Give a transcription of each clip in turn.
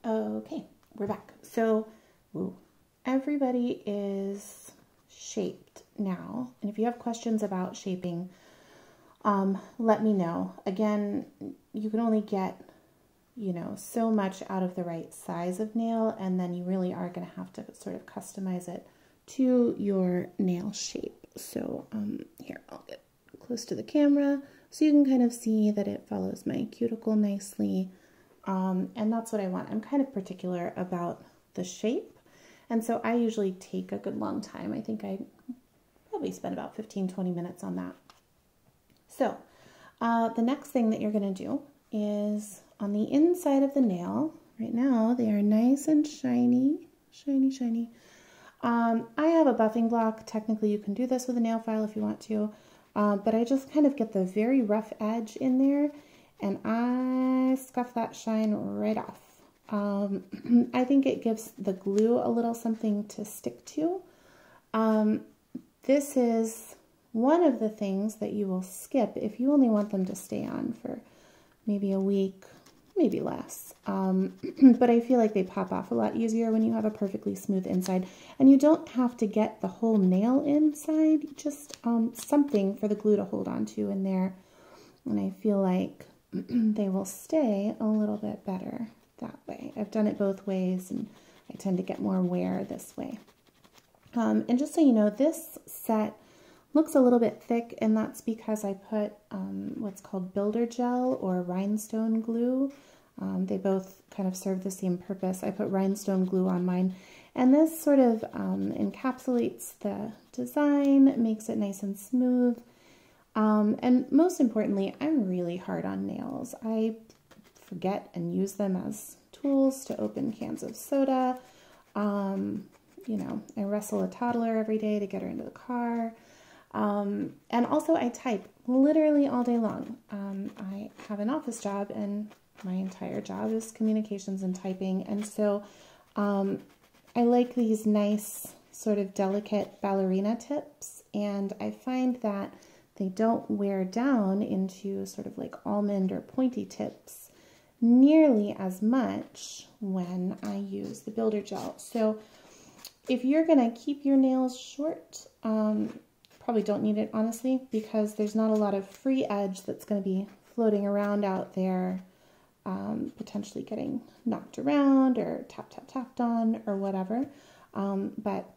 Okay, we're back. So, everybody is shaped now. And if you have questions about shaping, let me know. Again, you can only get, so much out of the right size of nail, and then you really are going to have to sort of customize it to your nail shape. So, here, I'll get close to the camera so you can kind of see that it follows my cuticle nicely. And that's what I want. I'm kind of particular about the shape. And so I usually take a good long time. I think I probably spend about 15-20 minutes on that. So the next thing that you're going to do is on the inside of the nail. Right now they are nice and shiny, shiny. I have a buffing block. Technically you can do this with a nail file if you want to, but I just kind of get the very rough edge in there and I scuff that shine right off. I think it gives the glue a little something to stick to. This is one of the things that you will skip if you only want them to stay on for maybe a week, maybe less. But I feel like they pop off a lot easier when you have a perfectly smooth inside. And you don't have to get the whole nail inside, just something for the glue to hold on to in there. And I feel like they will stay a little bit better that way. I've done it both ways and I tend to get more wear this way. And just so you know, this set looks a little bit thick, and that's because I put what's called builder gel or rhinestone glue. They both kind of serve the same purpose. I put rhinestone glue on mine, and this sort of encapsulates the design, makes it nice and smooth. And most importantly, I'm really hard on nails. I forget and use them as tools to open cans of soda. I wrestle a toddler every day to get her into the car. And also I type literally all day long. I have an office job and my entire job is communications and typing. And so I like these nice sort of delicate ballerina tips, and I find that they don't wear down into sort of like almond or pointy tips nearly as much when I use the builder gel. So if you're going to keep your nails short, probably don't need it, honestly, because there's not a lot of free edge that's going to be floating around out there, potentially getting knocked around or tapped on or whatever. But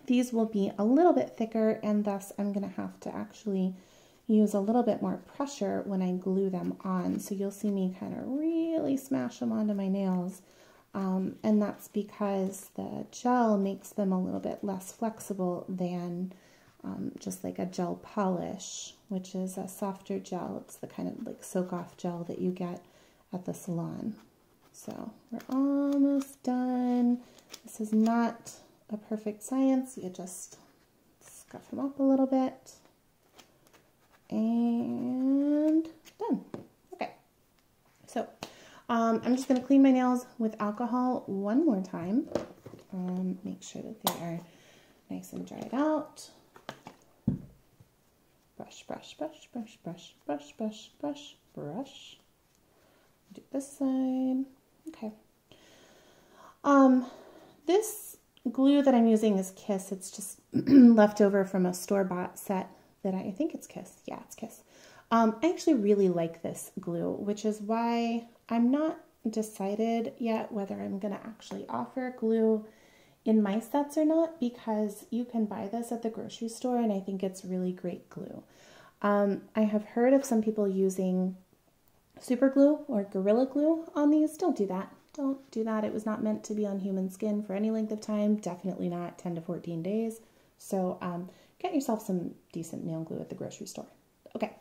these will be a little bit thicker, and thus I'm going to have to actually use a little bit more pressure when I glue them on. So you'll see me kind of really smash them onto my nails. And that's because the gel makes them a little bit less flexible than just like a gel polish, which is a softer gel. It's the kind of like soak-off gel that you get at the salon. So we're almost done. This is not a perfect science. You just scuff them up a little bit. And done. Okay. So I'm just going to clean my nails with alcohol one more time. Make sure that they are nice and dried out. Brush, brush, brush, brush, brush, brush, brush, brush, brush. Do this side. Okay. This glue that I'm using is Kiss. It's just left over from a store-bought set that I think it's Kiss. Yeah, it's Kiss. I actually really like this glue, which is why I'm not decided yet whether I'm going to actually offer glue in my sets or not, because you can buy this at the grocery store and I think it's really great glue. I have heard of some people using super glue or Gorilla Glue on these. Don't do that. Don't do that. It was not meant to be on human skin for any length of time. Definitely not 10 to 14 days. So get yourself some decent nail glue at the grocery store. Okay,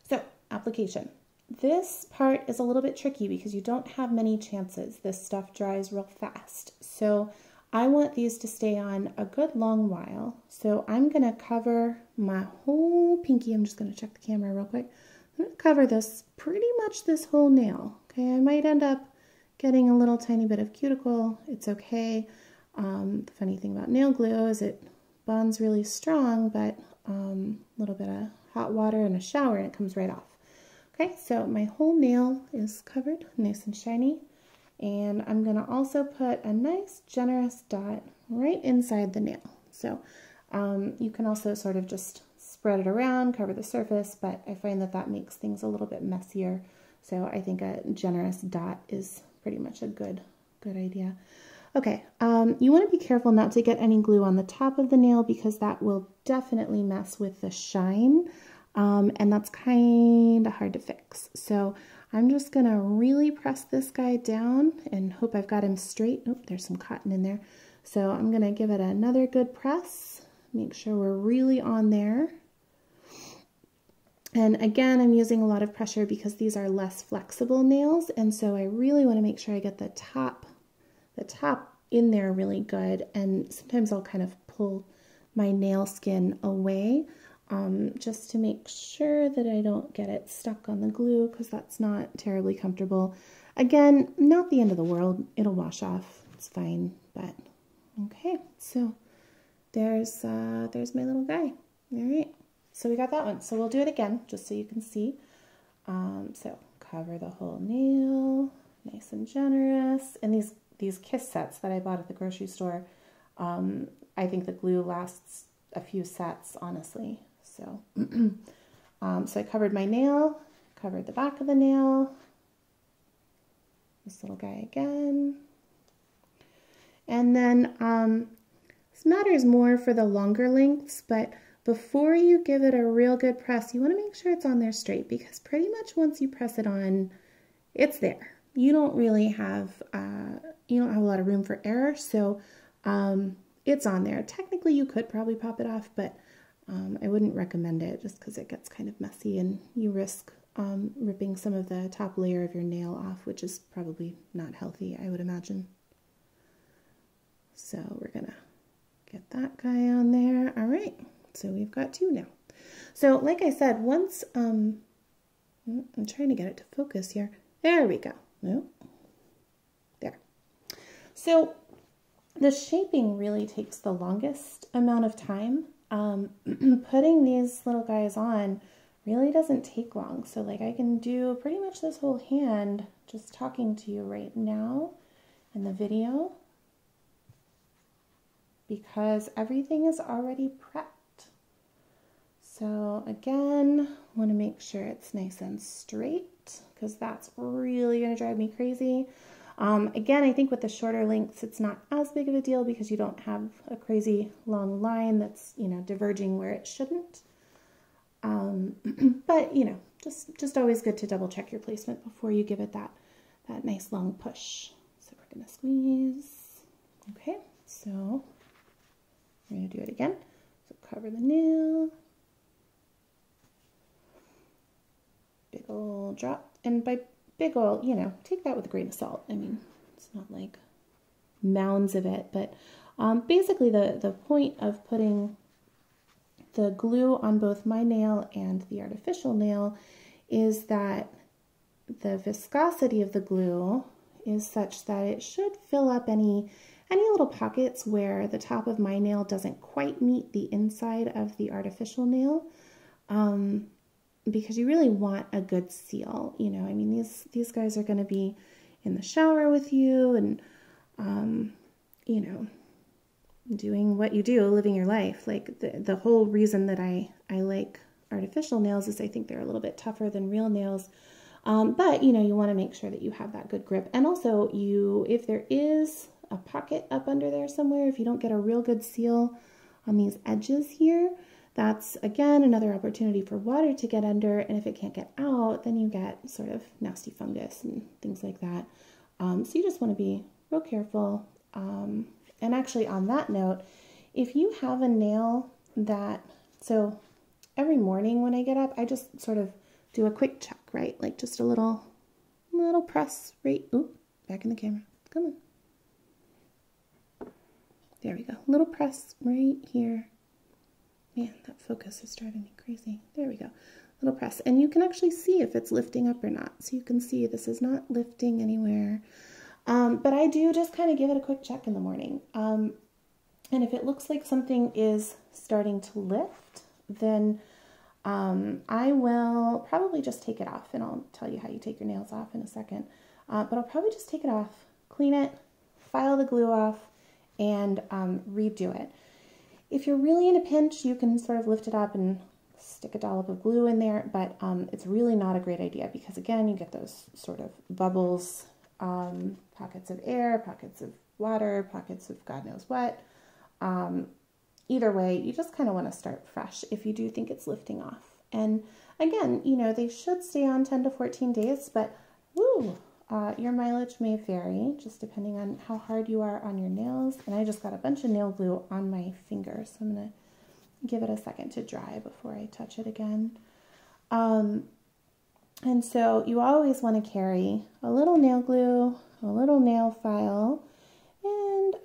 so application. This part is a little bit tricky because you don't have many chances. This stuff dries real fast. So I want these to stay on a good long while. So I'm going to cover my whole pinky. I'm just going to check the camera real quick. I'm going to cover this, pretty much this whole nail. Okay, I might end up getting a little tiny bit of cuticle. It's okay. The funny thing about nail glue is it bonds really strong, but a little bit of hot water and a shower and it comes right off. Okay, so my whole nail is covered, nice and shiny. And I'm going to also put a nice generous dot right inside the nail. So you can also sort of just spread it around, cover the surface, but I find that that makes things a little bit messier. So I think a generous dot is pretty much a good idea. Okay, you want to be careful not to get any glue on the top of the nail because that will definitely mess with the shine, and that's kind of hard to fix. So I'm just going to really press this guy down and hope I've got him straight. Oh, there's some cotton in there. So I'm going to give it another good press, make sure we're really on there. And again, I'm using a lot of pressure because these are less flexible nails, and so I really want to make sure I get the top in there really good. And sometimes I'll kind of pull my nail skin away just to make sure that I don't get it stuck on the glue, because that's not terribly comfortable. Again, not the end of the world. It'll wash off. It's fine. But okay, so there's my little guy. All right. So we got that one. So we'll do it again just so you can see. So cover the whole nail, nice and generous. And these kiss sets that I bought at the grocery store, I think the glue lasts a few sets, honestly. So, so I covered my nail, covered the back of the nail, this little guy again. And then this matters more for the longer lengths, but before you give it a real good press, you want to make sure it's on there straight, because pretty much once you press it on, it's there. You don't really have, you don't have a lot of room for error, so it's on there. Technically, you could probably pop it off, but I wouldn't recommend it just because it gets kind of messy and you risk ripping some of the top layer of your nail off, which is probably not healthy, I would imagine. So we're gonna get that guy on there. All right. So we've got two now. So like I said, once, I'm trying to get it to focus here. There we go. No, there. So the shaping really takes the longest amount of time. Putting these little guys on really doesn't take long. So like I can do pretty much this whole hand just talking to you right now in the video, because everything is already prepped. So again, want to make sure it's nice and straight, because that's really going to drive me crazy. Again, I think with the shorter lengths, it's not as big of a deal because you don't have a crazy long line that's, you know, diverging where it shouldn't. But, you know, just always good to double check your placement before you give it that nice long push. So we're going to squeeze. Okay, so we're going to do it again. So cover the nail. Big old drop. And by big old, you know, take that with a grain of salt. I mean, it's not like mounds of it, but basically the point of putting the glue on both my nail and the artificial nail is that the viscosity of the glue is such that it should fill up any little pockets where the top of my nail doesn't quite meet the inside of the artificial nail. Because you really want a good seal, you know. I mean, these guys are going to be in the shower with you and, you know, doing what you do, living your life. Like the whole reason that I like artificial nails is I think they're a little bit tougher than real nails. But, you know, you want to make sure that you have that good grip. And also if there is a pocket up under there somewhere, if you don't get a real good seal on these edges here, that's, again, another opportunity for water to get under, and if it can't get out, then you get sort of nasty fungus and things like that. So you just want to be real careful. And actually, on that note, if you have a nail that, so every morning when I get up, I just sort of do a quick check, right? Like just a little press right, oop, back in the camera, come on. There we go, little press right here. Man, that focus is driving me crazy. There we go. Little press. And you can actually see if it's lifting up or not. So you can see this is not lifting anywhere. But I do just kind of give it a quick check in the morning. And if it looks like something is starting to lift, then I will probably just take it off. And I'll tell you how you take your nails off in a second. But I'll probably just take it off clean it, file the glue off, and redo it. If you're really in a pinch, you can sort of lift it up and stick a dollop of glue in there, but it's really not a great idea because, again, you get those sort of bubbles, pockets of air, pockets of water, pockets of God knows what. Either way, you just kind of want to start fresh if you do think it's lifting off. And again, you know, they should stay on 10 to 14 days, but woo, your mileage may vary just depending on how hard you are on your nails. And I just got a bunch of nail glue on my fingers, so I'm going to give it a second to dry before I touch it again. And so you always want to carry a little nail glue, a little nail file, and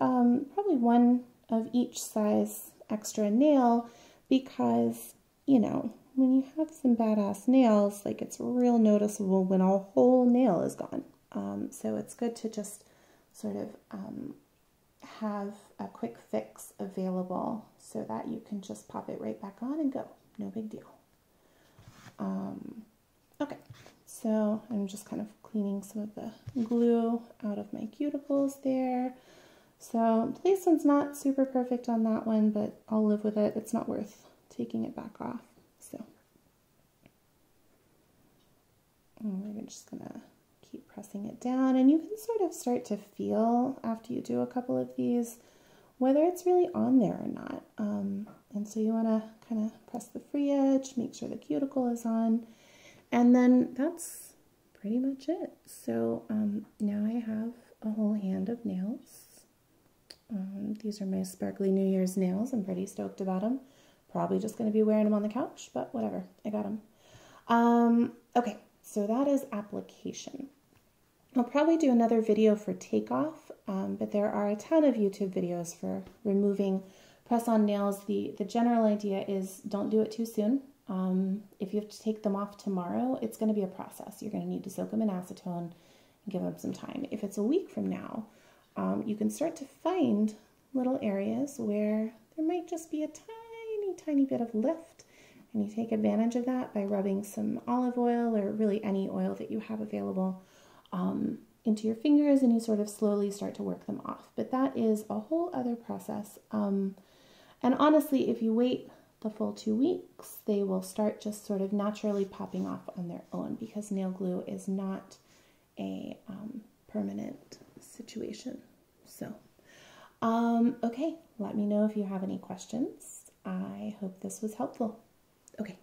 probably one of each size extra nail because, you know, when you have some badass nails, like it's real noticeable when a whole nail is gone. So it's good to just sort of have a quick fix available so that you can just pop it right back on and go. No big deal. Okay, so I'm just kind of cleaning some of the glue out of my cuticles there. So placement's not super perfect on that one, but I'll live with it. It's not worth taking it back off. So we're just gonna keep pressing it down, and you can sort of start to feel after you do a couple of these whether it's really on there or not. And so you want to kind of press the free edge, make sure the cuticle is on, and then that's pretty much it. So now I have a whole hand of nails. These are my sparkly New Year's nails. I'm pretty stoked about them. Probably just going to be wearing them on the couch, but whatever. I got them. Okay, so that is application. I'll probably do another video for takeoff, but there are a ton of YouTube videos for removing press-on nails. The general idea is don't do it too soon. If you have to take them off tomorrow, it's going to be a process. You're going to need to soak them in acetone and give them some time. If it's a week from now, you can start to find little areas where there might just be a tiny bit of lift, and you take advantage of that by rubbing some olive oil or really any oil that you have available into your fingers, and you sort of slowly start to work them off. But that is a whole other process. And honestly, if you wait the full 2 weeks, they will start just sort of naturally popping off on their own because nail glue is not a permanent situation. So, okay, let me know if you have any questions. I hope this was helpful. Okay.